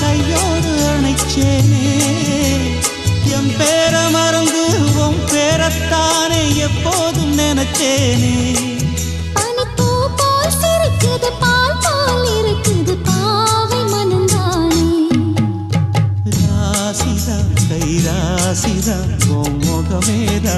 கையோடு அணைச்சேனே என் பேர மறந்து உன் பேரத்தானே எப்போதும் நினைச்சேனே பனிப்பூ போல் சிரிக்குது பால் போல் இருக்குது பாவை மனந்தானே ராசிதா கை ராசிதா உன் முகமேதா